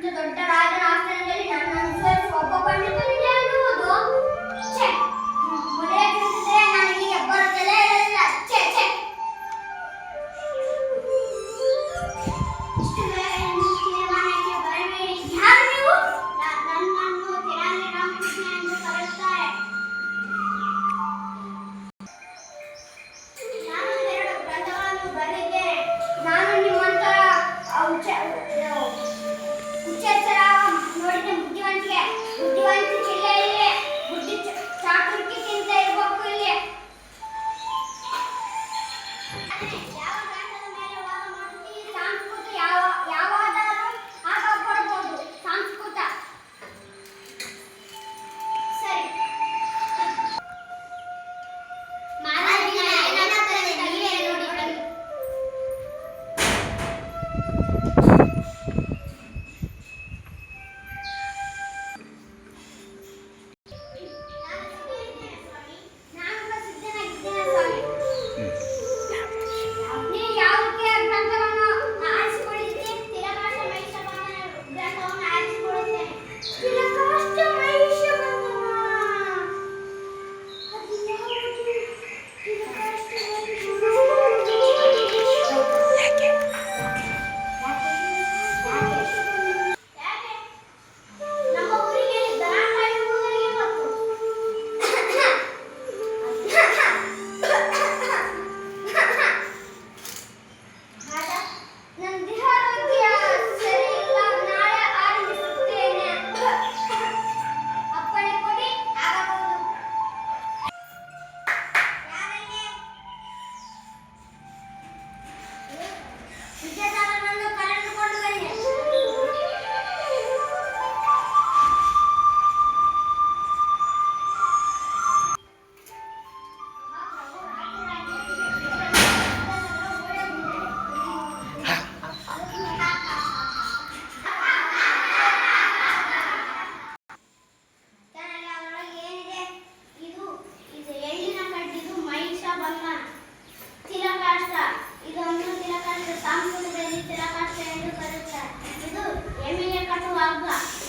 ದೊಡ್ಡ ರಾಜನ ಆಸ್ಥಾನದಲ್ಲಿ ನನ್ನನ್ನು ಸೇರಿಸಿ ಒಬ್ಬ ಪಂಡಿತನಿಗೆ ಅನ್ನುವುದು ಛೆ ಮೊದಲೇ ತಿಳಿದಿದ್ದರೆ ನಾನು ಇಲ್ಲಿಗೆ ಬರುತ್ತಲೇ ಇರಲಿಲ್ಲ. ಛೆ ಛೆ ಇಷ್ಟು ಬೇಗ ಎಂದು ತೀರ್ಮಾನಕ್ಕೆ ಬರಬೇಡಿ. ಯಾರು ನೀವು? ನನ್ನನ್ನು ತೆನಾಲಿ ರಾಮಕೃಷ್ಣ ಎಂದು ಕರೆಯುತ್ತಾರೆ. ನಾನು 2 ಗ್ರಂಥಗಳನ್ನು ಬರೆದಿದ್ದೇನೆ. ನಾನು ನಿಮ್ಮಂತರ ಉಚ್ಚೆಚ್ಚರ ನೋಡಿದ ಬುದ್ಧಿವಂತಿಕೆ ಇಲ್ಲೇ ಬುದ್ಧಿ ಚಾತುರ್ಯಕ್ಕಿಂತ ಇರಬೇಕು ಇಲ್ಲಿ. ಯಾವ ಗ್ರಂಥದ ಮೇಲೆ ವಾದ ಮಾಡುತ್ತೀರಿ? ಸಂಸ್ಕೃತ ಯಾವಾದರೂ ಆಗ ಕೊಡಬಹುದು. ಸಂಸ್ಕೃತ ಸರಿ. ಮಹಾರಾಜನ ಏನಾಗುತ್ತದೆ ನೀವೇ ನೋಡಿ ಬನ್ನಿ.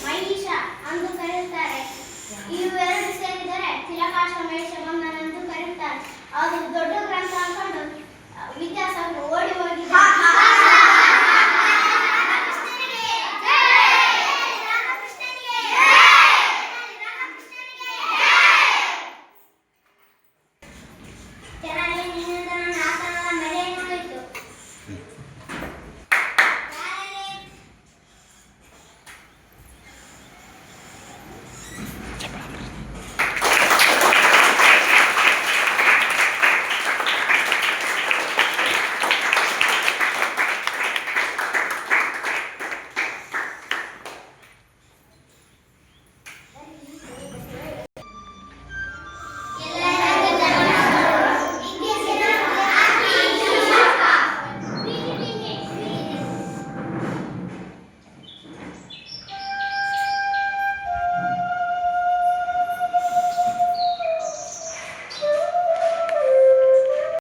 ಮಹಿಷ ಎಂದು ಕರೆಯುತ್ತಾರೆ. ಇವೆರಡು ಸೇರಿದರೆ ತಿಲಕಾಷ್ಟ ಮಹಿಷ ಬಂಧನ ಎಂದು ಕರೆಯುತ್ತಾರೆ. ಅದು ದೊಡ್ಡ ಗ್ರಂಥ ಅನ್ಕೊಂಡು ವಿದ್ಯಾಸಾಗರ ಓಡಿ ಹೋಗಿದ್ದಾರೆ.